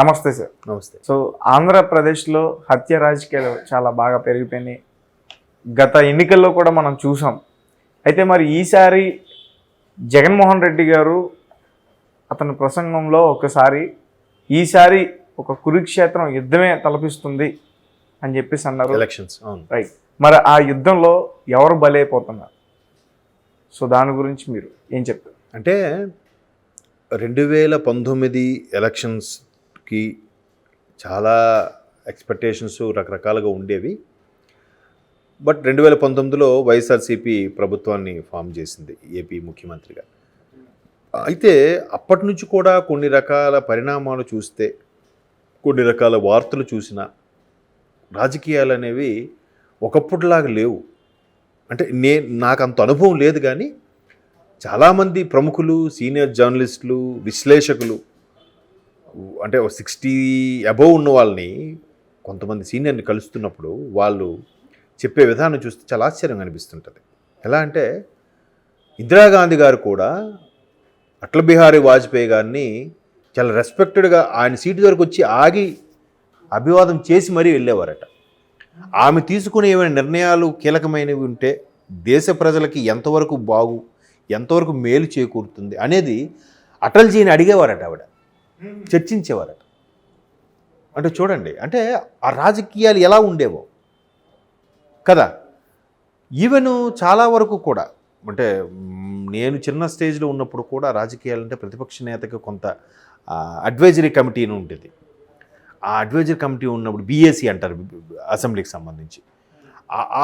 నమస్తే సార్. నమస్తే. సో ఆంధ్రప్రదేశ్లో హత్య రాజకీయాలు చాలా బాగా పెరిగిపోయినాయి. గత ఎన్నికల్లో కూడా మనం చూసాం. అయితే మరి ఈసారి జగన్మోహన్ రెడ్డి గారు అతని ప్రసంగంలో ఒకసారి ఈసారి ఒక కురుక్షేత్రం యుద్ధమే తలపిస్తుంది అని చెప్పేసి అన్నారు. Elections right. మరి ఆ యుద్ధంలో ఎవరు బలైపోతున్నారు? సో దాని గురించి మీరు ఏం చెప్తారు? అంటే 2019 ఎలక్షన్స్కి చాలా ఎక్స్పెక్టేషన్స్ రకరకాలుగా ఉండేవి. బట్ 2019లో వైఎస్ఆర్సీపీ ప్రభుత్వాన్ని ఫామ్ చేసింది ఏపీ ముఖ్యమంత్రిగా. అయితే అప్పటి నుంచి కూడా కొన్ని రకాల పరిణామాలు చూస్తే, కొన్ని రకాల వార్తలు చూసినా రాజకీయాలు అనేవి ఒకప్పుడులాగా లేవు. అంటే నాకు అంత అనుభవం లేదు, కానీ చాలామంది ప్రముఖులు, సీనియర్ జర్నలిస్టులు, విశ్లేషకులు, అంటే 60 అబోవ్ ఉన్న వాళ్ళని కొంతమంది సీనియర్ని కలుస్తున్నప్పుడు వాళ్ళు చెప్పే విధానం చూస్తే చాలా ఆశ్చర్యంగా అనిపిస్తుంటుంది. ఎలా అంటే ఇందిరాగాంధీ గారు కూడా అటల్ బిహారీ వాజ్పేయి గారిని చాలా రెస్పెక్టెడ్గా ఆయన సీటు వరకు వచ్చి ఆగి అభివాదం చేసి మరీ వెళ్ళేవారట. ఆమె తీసుకునే ఏమైనా నిర్ణయాలు కీలకమైనవి ఉంటే దేశ ప్రజలకి ఎంతవరకు మేలు చేకూరుతుంది అనేది అటల్జీని అడిగేవారట, ఆవిడ చర్చించేవారట. అంటే చూడండి, అంటే ఆ రాజకీయాలు ఎలా ఉండేవో కదా. ఈవెన్ చాలా వరకు కూడా, అంటే నేను చిన్న స్టేజ్లో ఉన్నప్పుడు కూడా రాజకీయాలంటే ప్రతిపక్ష నేతకి కొంత అడ్వైజరీ కమిటీ ఉండేది. ఆ అడ్వైజరీ కమిటీ ఉన్నప్పుడు బీఏసీ అంటారు, అసెంబ్లీకి సంబంధించి.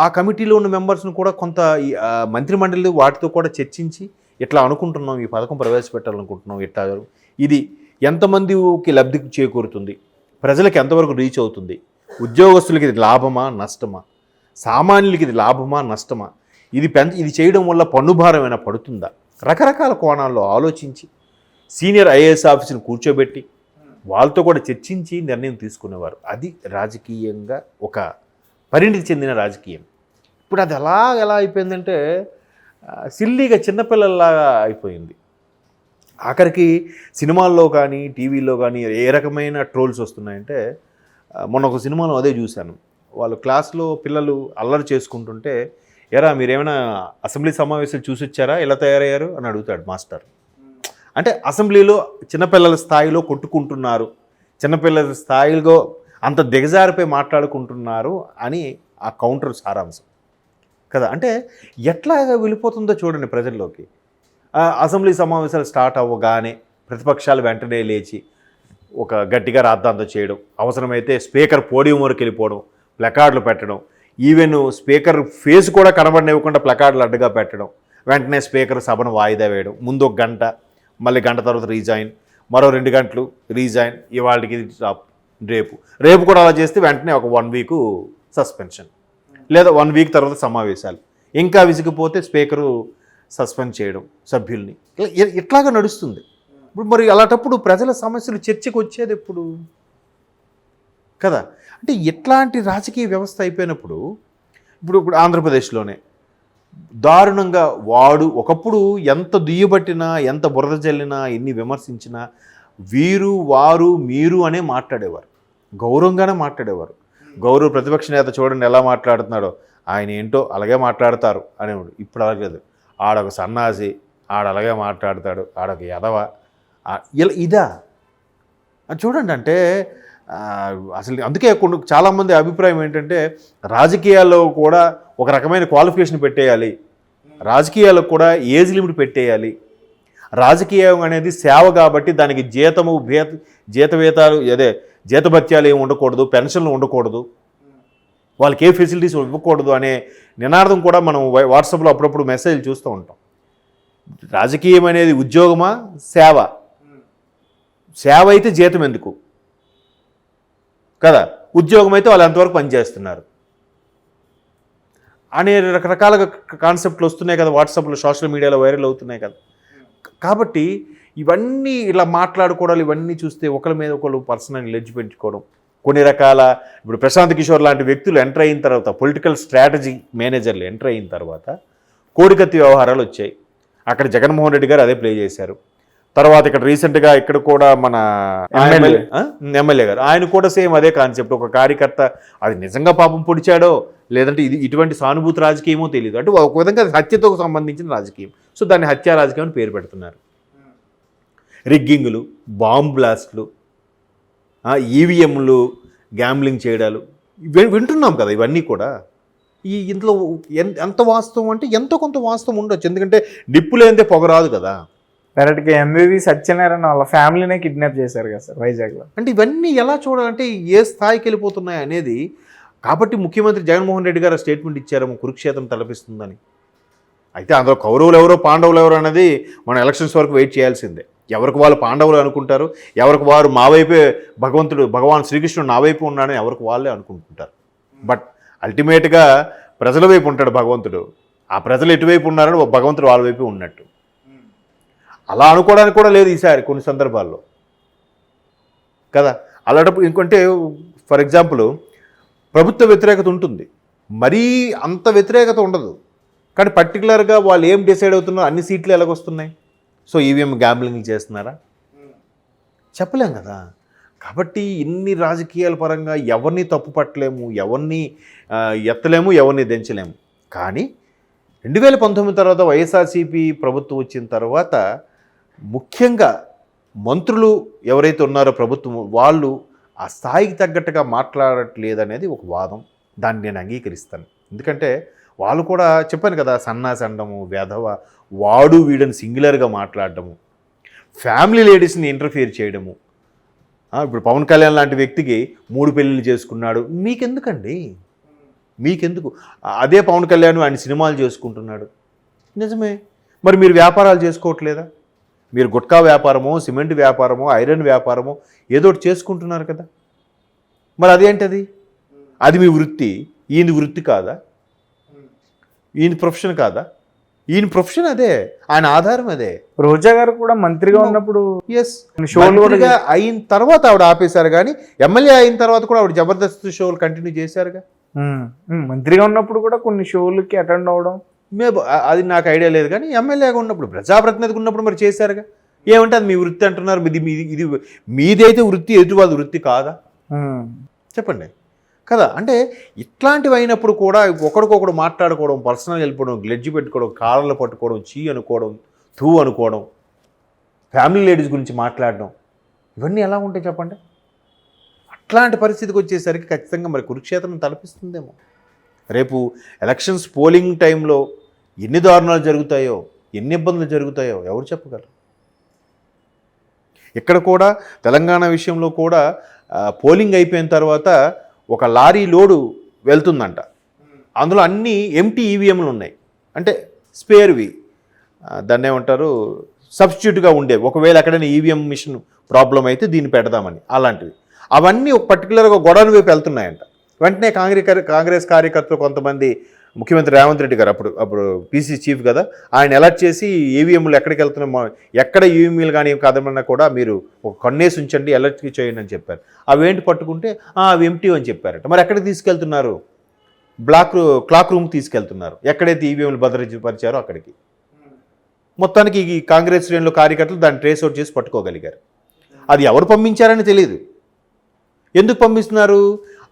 ఆ కమిటీలో ఉన్న మెంబర్స్ని కూడా కొంత మంత్రిమండలి వాటితో కూడా చర్చించి ఇట్లా అనుకుంటున్నాం, ఈ పథకం ప్రవేశపెట్టాలనుకుంటున్నాం, ఇట్లా ఇది ఎంతమందికి లబ్ధి చేకూరుతుంది, ప్రజలకు ఎంతవరకు రీచ్ అవుతుంది, ఉద్యోగస్తులకి ఇది లాభమా నష్టమా, సామాన్యులకి ఇది లాభమా నష్టమా, ఇది చేయడం వల్ల పన్నుభారం ఏమైనా పడుతుందా, రకరకాల కోణాల్లో ఆలోచించి సీనియర్ ఐఏఎస్ ఆఫీసుని కూర్చోబెట్టి వాళ్ళతో కూడా చర్చించి నిర్ణయం తీసుకునేవారు. అది రాజకీయంగా ఒక పరిణితి చెందిన రాజకీయం. ఇప్పుడు అది ఎలా అయిపోయిందంటే సిల్లీగా చిన్నపిల్లల్లాగా అయిపోయింది. ఆఖరికి సినిమాల్లో కానీ టీవీల్లో కానీ ఏ రకమైన ట్రోల్స్ వస్తున్నాయంటే, మొన్న ఒక సినిమాలో అదే చూశాను. వాళ్ళు క్లాస్లో పిల్లలు అల్లరి చేసుకుంటుంటే, ఎరా మీరేమైనా అసెంబ్లీ సమావేశాలు చూసి వచ్చారా, ఎలా తయారయ్యారు అని అడుగుతాడు మాస్టర్. అంటే అసెంబ్లీలో చిన్నపిల్లల స్థాయిలో కొట్టుకుంటున్నారు, చిన్నపిల్లల స్థాయిలో అంత దిగజారిపోయి మాట్లాడుకుంటున్నారు అని ఆ కౌంటర్ సారాంశం కదా. అంటే ఎట్లాగా వెళ్ళిపోతుందో చూడండి ప్రజల్లోకి. అసెంబ్లీ సమావేశాలు స్టార్ట్ అవ్వగానే ప్రతిపక్షాలు వెంటనే లేచి ఒక గట్టిగా రాద్ధాంతం చేయడం, అవసరమైతే స్పీకర్ పోడియం వరకు వెళ్ళిపోవడం, ప్లకార్డులు పెట్టడం, ఈవెన్ స్పీకర్ ఫేస్ కూడా కనబడనివ్వకుండా ప్లకార్డులు అడ్డుగా పెట్టడం, వెంటనే స్పీకర్ సభను వాయిదా వేయడం, ముందు ఒక గంట, మళ్ళీ గంట తర్వాత రీజాయిన్, మరో 2 గంటలు రీజాయిన్, ఇవాళకి రేపు కూడా అలా చేస్తే వెంటనే ఒక 1 వీక్ సస్పెన్షన్, లేదా 1 వీక్ తర్వాత సమావేశాలు, ఇంకా విసిగిపోతే స్పీకరు సస్పెండ్ చేయడం సభ్యుల్ని. ఇట్లాగా నడుస్తుంది. ఇప్పుడు మరి అలాంటప్పుడు ప్రజల సమస్యలు చర్చకు వచ్చేది ఎప్పుడు కదా. అంటే ఎట్లాంటి రాజకీయ వ్యవస్థ అయిపోయినప్పుడు ఇప్పుడు ఆంధ్రప్రదేశ్లోనే దారుణంగా వాడు ఒకప్పుడు ఎంత దుయ్యబట్టినా, ఎంత బురద జల్లినా, ఎన్ని విమర్శించినా వీరు వారు మీరు అనే మాట్లాడేవారు, గౌరవంగానే మాట్లాడేవారు. గౌరవ ప్రతిపక్ష నేత చూడండి ఎలా మాట్లాడుతున్నాడో, ఆయన ఏంటో అలాగే మాట్లాడతారు అనేవాడు. ఇప్పుడు అలాగలేదు, ఆడొక సన్నాసి, అలాగే మాట్లాడతాడు, ఆడొక ఎదవ, ఇదా చూడండి. అంటే అసలు అందుకే చాలామంది అభిప్రాయం ఏంటంటే రాజకీయాల్లో కూడా ఒక రకమైన క్వాలిఫికేషన్ పెట్టేయాలి, రాజకీయాలకు కూడా ఏజ్ లిమిట్ పెట్టేయాలి, రాజకీయం అనేది సేవ కాబట్టి దానికి జీతభత్యాలు ఏమి ఉండకూడదు, పెన్షన్లు ఉండకూడదు, వాళ్ళకి ఏ ఫెసిలిటీస్ ఇవ్వకూడదు అనే నినాదం కూడా మనం వాట్సాప్లో అప్పుడప్పుడు మెసేజ్ చూస్తూ ఉంటాం. రాజకీయం అనేది ఉద్యోగమా, సేవ అయితే జీతం ఎందుకు కదా, ఉద్యోగం అయితే వాళ్ళు ఎంతవరకు పనిచేస్తున్నారు అనే రకరకాలుగా కాన్సెప్ట్లు వస్తున్నాయి కదా, వాట్సాప్లో సోషల్ మీడియాలో వైరల్ అవుతున్నాయి కదా. కాబట్టి ఇవన్నీ ఇలా మాట్లాడుకోవడాలు, ఇవన్నీ చూస్తే ఒకరి మీద ఒకరు పర్సనల్ లెడ్జ్ పెంచుకోవడం, కొన్ని రకాల ఇప్పుడు ప్రశాంత్ కిషోర్ లాంటి వ్యక్తులు ఎంటర్ అయిన తర్వాత, పొలిటికల్ స్ట్రాటజీ మేనేజర్లు ఎంటర్ అయిన తర్వాత కోడికత్తి వ్యవహారాలు వచ్చాయి. అక్కడ జగన్మోహన్ రెడ్డి గారు అదే ప్లే చేశారు. తర్వాత ఇక్కడ రీసెంట్గా ఇక్కడ కూడా మన ఎమ్మెల్యే. ఎమ్మెల్యే గారు ఆయన కూడా సేమ్ అదే కాన్సెప్ట్. ఒక కార్యకర్త అది నిజంగా పాపం పొడిచాడో లేదంటే ఇది ఇటువంటి సానుభూతి రాజకీయమో తెలియదు, అంటే ఒక విధంగా అది హత్యతో సంబంధించిన రాజకీయం. సో దాన్ని హత్యా రాజకీయం అని పేరు పెడుతున్నారు. రిగ్గింగ్లు, బాంబ్ బ్లాస్ట్లు, ఈవీఎంలు గ్యాంబ్లింగ్ చేయడాలు వింటున్నాం కదా. ఇవన్నీ కూడా ఇందులో ఎంత వాస్తవం అంటే ఎంతో కొంత వాస్తవం ఉండొచ్చు. ఎందుకంటే నిప్పు లేనిదే పొగ రాదు కదా. డైరెక్ట్గా ఎంవివి సత్యనారాయణ వాళ్ళ ఫ్యామిలీనే కిడ్నాప్ చేశారు కదా సార్ వైజాగ్లో. అంటే ఇవన్నీ ఎలా చూడాలంటే ఏ స్థాయికి వెళ్ళిపోతున్నాయి అనేది. కాబట్టి ముఖ్యమంత్రి జగన్మోహన్ రెడ్డి గారు స్టేట్మెంట్ ఇచ్చారేమో కురుక్షేత్రం తలపిస్తుందని. అయితే అందులో కౌరవులు ఎవరో పాండవులు ఎవరో అనేది మనం ఎలక్షన్స్ వరకు వెయిట్ చేయాల్సిందే. ఎవరికి వాళ్ళు పాండవులు అనుకుంటారు, ఎవరికి వారు మా వైపే భగవాన్ శ్రీకృష్ణుడు నా వైపు ఉన్నాడని ఎవరికి వాళ్ళే అనుకుంటుంటారు. బట్ అల్టిమేట్గా ప్రజల వైపు ఉంటాడు భగవంతుడు. ఆ ప్రజలు ఎటువైపు ఉన్నారని భగవంతుడు వాళ్ళ వైపు ఉన్నట్టు. అలా అనుకోవడానికి కూడా లేదు ఈసారి కొన్ని సందర్భాల్లో కదా. అలాంటప్పుడు ఇంకొంటే ఫర్ ఎగ్జాంపుల్ ప్రభుత్వ వ్యతిరేకత ఉంటుంది, మరీ అంత వ్యతిరేకత ఉండదు. కానీ పర్టికులర్గా వాళ్ళు ఏం డిసైడ్ అవుతున్నారో అన్ని సీట్లు ఎలాగొస్తున్నాయి. సో ఈవీఎం గ్యాంబ్లింగ్ చేస్తున్నారా చెప్పలేం కదా. కాబట్టి ఇన్ని రాజకీయాల పరంగా ఎవరిని తప్పు పట్టలేము, ఎవరిని ఎత్తలేము, ఎవరిని దించలేము. కానీ 2019 తర్వాత వైఎస్ఆర్సీపీ ప్రభుత్వం వచ్చిన తర్వాత ముఖ్యంగా మంత్రులు ఎవరైతే ఉన్నారో ప్రభుత్వం వాళ్ళు ఆ స్థాయికి తగ్గట్టుగా మాట్లాడట్లేదనేది ఒక వాదం. దాన్ని నేను అంగీకరిస్తాను. ఎందుకంటే వాళ్ళు కూడా చెప్పాను కదా, సన్నాసి అనడము, వెధవ, వాడు వీడని సింగులర్గా మాట్లాడడము, ఫ్యామిలీ లేడీస్ని ఇంటర్ఫియర్ చేయడము. ఇప్పుడు పవన్ కళ్యాణ్ లాంటి వ్యక్తికి 3 పెళ్ళిళ్ళు చేసుకున్నాడు, మీకెందుకండి, మీకెందుకు? అదే పవన్ కళ్యాణ్ ఆయన సినిమాలు చేసుకుంటున్నాడు, నిజమే. మరి మీరు వ్యాపారాలు చేసుకోవట్లేదా? మీరు గుట్కా వ్యాపారమో, సిమెంట్ వ్యాపారమో, ఐరన్ వ్యాపారమో ఏదో ఒకటి చేసుకుంటున్నారు కదా. మరి అదేంటది? అది మీ వృత్తి, ఈయన వృత్తి కాదా? ఈయన ప్రొఫెషన్ కాదా? ఈయన ప్రొఫెషన్ అదే, ఆయన ఆధారం అదే. రోజా గారు కూడా మంత్రిగా ఉన్నప్పుడు షోలుగా అయిన తర్వాత ఆవిడ ఆపేశారు, కానీ ఎమ్మెల్యే అయిన తర్వాత కూడా ఆవిడ జబర్దస్త్ షోలు కంటిన్యూ చేశారుగా. మంత్రిగా ఉన్నప్పుడు కూడా కొన్ని షోలకి అటెండ్ అవ్వడం అది నాకు ఐడియా లేదు. కానీ ఎమ్మెల్యేగా ఉన్నప్పుడు, ప్రజాప్రతినిధిగా ఉన్నప్పుడు మరి చేశారుగా. ఏమంటే అది మీ వృత్తి అంటున్నారు, ఇది మీదైతే వృత్తి, ఎదుటి వాళ్ళ వృత్తి కాదా చెప్పండి కదా. అంటే ఇట్లాంటివి అయినప్పుడు కూడా ఒకరికొకడు మాట్లాడుకోవడం, పర్సనల్ వెళ్ళిపోవడం, గ్లెడ్జి పెట్టుకోవడం, కాళ్ళలో పట్టుకోవడం, చీ అనుకోవడం, తూ అనుకోవడం, ఫ్యామిలీ లేడీస్ గురించి మాట్లాడడం, ఇవన్నీ ఎలా ఉంటాయి చెప్పండి. అట్లాంటి పరిస్థితికి వచ్చేసరికి ఖచ్చితంగా మరి కురుక్షేత్రం తలపిస్తుందేమో. రేపు ఎలక్షన్స్ పోలింగ్ టైంలో ఎన్ని దారుణాలు జరుగుతాయో, ఎన్ని ఇబ్బందులు జరుగుతాయో ఎవరు చెప్పగలరు. ఇక్కడ కూడా తెలంగాణ విషయంలో కూడా పోలింగ్ అయిపోయిన తర్వాత ఒక లారీ లోడు వెళ్తుందంట, అందులో అన్నీ ఎంటీ ఈవీఎంలు ఉన్నాయి, అంటే స్పేర్వి, దాన్ని ఏమంటారు, సబ్స్టిట్యూట్గా ఉండేవి. ఒకవేళ ఎక్కడైనా ఈవీఎం మిషన్ ప్రాబ్లం అయితే దీన్ని పెడదామని, అలాంటివి అవన్నీ ఒక పర్టికులర్గా గొడవల వైపు వెళ్తున్నాయంట. వెంటనే కాంగ్రెస్ కార్యకర్తలు కొంతమంది, ముఖ్యమంత్రి రేవంత్ రెడ్డి గారు అప్పుడు పీసీ చీఫ్ కదా, ఆయన అలర్ట్ చేసి ఈవీఎంలు ఎక్కడికి వెళ్తున్నామో, ఎక్కడ ఈవీఎంలు కానీ ఏం కాదమన్నా కూడా మీరు ఒక కన్నేసి ఉంచండి, అలర్ట్ చేయండి అని చెప్పారు. అవేంటి పట్టుకుంటే అవి ఎంటీ అని చెప్పారట. మరి ఎక్కడికి తీసుకెళ్తున్నారు? క్లాక్ రూమ్ తీసుకెళ్తున్నారు, ఎక్కడైతే ఈవీఎంలు భద్రపరిచారో అక్కడికి. మొత్తానికి ఈ కాంగ్రెస్ శ్రేణులు కార్యకర్తలు దాన్ని ట్రేస్ అవుట్ చేసి పట్టుకోగలిగారు. అది ఎవరు పంపించారని తెలియదు. ఎందుకు పంపిస్తున్నారు?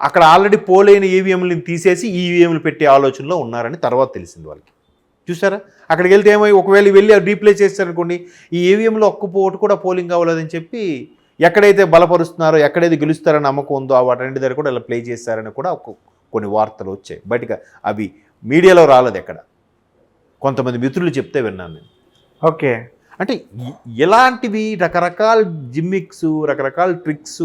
అక్కడ ఆల్రెడీ పోలైన ఈవీఎంలను తీసేసి ఈవీఎంలు పెట్టే ఆలోచనలో ఉన్నారని తర్వాత తెలిసింది వాళ్ళకి. చూసారా, అక్కడికి వెళ్తే ఏమో, ఒకవేళ వెళ్ళి రీప్లేస్ చేస్తారనుకోండి, ఈ ఈవీఎంలో ఒక్క ఓటు కూడా పోలింగ్ అవ్వలేదని చెప్పి ఎక్కడైతే బలపరుస్తున్నారో, ఎక్కడైతే గెలుస్తారని నమ్మకం ఉందో వాటి దగ్గర కూడా ఇలా ప్లే చేస్తారని కూడా కొన్ని వార్తలు వచ్చాయి బయటగా. అవి మీడియాలో రాలేదు, ఎక్కడ కొంతమంది మిత్రులు చెప్తే విన్నాను నేను. ఓకే, అంటే ఇలాంటివి రకరకాల జిమ్మిక్స్, రకరకాల ట్రిక్స్,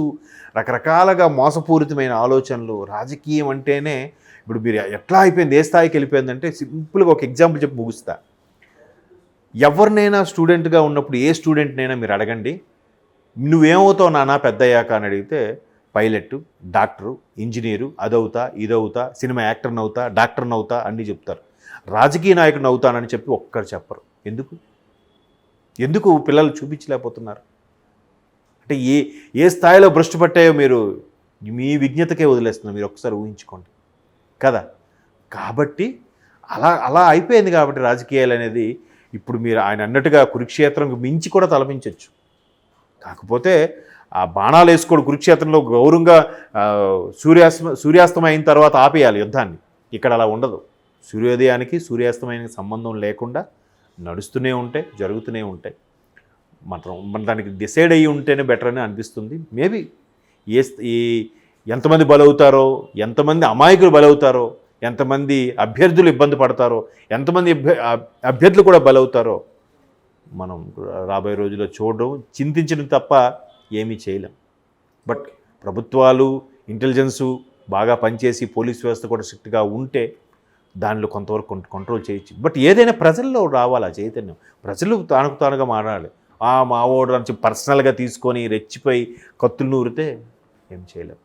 రకరకాలుగా మోసపూరితమైన ఆలోచనలు. రాజకీయం అంటేనే ఇప్పుడు మీరు ఎట్లా అయిపోయింది, ఏ స్థాయికి వెళ్ళిపోయిందంటే, సింపుల్గా ఒక ఎగ్జాంపుల్ చెప్పి ముగుస్తా. ఎవరినైనా స్టూడెంట్గా ఉన్నప్పుడు ఏ స్టూడెంట్నైనా మీరు అడగండి, నువ్వేమవుతావు నాన్న పెద్దయ్యాక అని అడిగితే, పైలట్, డాక్టరు, ఇంజనీరు, అదవుతా, ఇదవుతా, సినిమా యాక్టర్ని అవుతా, డాక్టర్ని అవుతా అన్నీ చెప్తారు. రాజకీయ నాయకుడిని అవుతానని చెప్పి ఒక్కరు చెప్పరు. ఎందుకు పిల్లలు చూపించలేకపోతున్నారు? అంటే ఏ స్థాయిలో భ్రష్టు పట్టాయో మీరు మీ విజ్ఞతకే వదిలేస్తున్నారు, మీరు ఒకసారి ఊహించుకోండి కదా. కాబట్టి అలా అయిపోయింది. కాబట్టి రాజకీయాలు అనేది ఇప్పుడు మీరు ఆయన అన్నట్టుగా కురుక్షేత్రం మించి కూడా తలపించవచ్చు. కాకపోతే ఆ బాణాలు వేసుకోడు కురుక్షేత్రంలో గౌరవంగా సూర్యాస్తమయం అయిన తర్వాత ఆపేయాలి యుద్ధాన్ని. ఇక్కడ అలా ఉండదు. సూర్యోదయానికి సూర్యాస్తమయానికి సంబంధం లేకుండా నడుస్తూనే ఉంటాయి, జరుగుతూనే ఉంటాయి. మన దానికి డిసైడ్ అయ్యి ఉంటేనే బెటర్ అని అనిపిస్తుంది. మేబీ ఈ ఎంతమంది బలవుతారో, ఎంతమంది అమాయకులు బలవుతారో, ఎంతమంది అభ్యర్థులు ఇబ్బంది పడతారో, ఎంతమంది అభ్యర్థులు కూడా బలవుతారో మనం రాబోయే రోజుల్లో చూడడం, చింతించడం తప్ప ఏమీ చేయలేం. బట్ ప్రభుత్వాలు, ఇంటెలిజెన్సు బాగా పనిచేసి పోలీస్ వ్యవస్థ కూడా స్ట్రిక్ట్గా ఉంటే దానిలో కొంతవరకు కంట్రోల్ చేయొచ్చు. బట్ ఏదైనా ప్రజల్లో రావాలి ఆ చైతన్యం. ప్రజలు తానుకు తానుగా మాట్లాడాలి. మా ఓడు అని పర్సనల్గా తీసుకొని రెచ్చిపోయి కత్తులు నూరితే ఏం చేయలేం.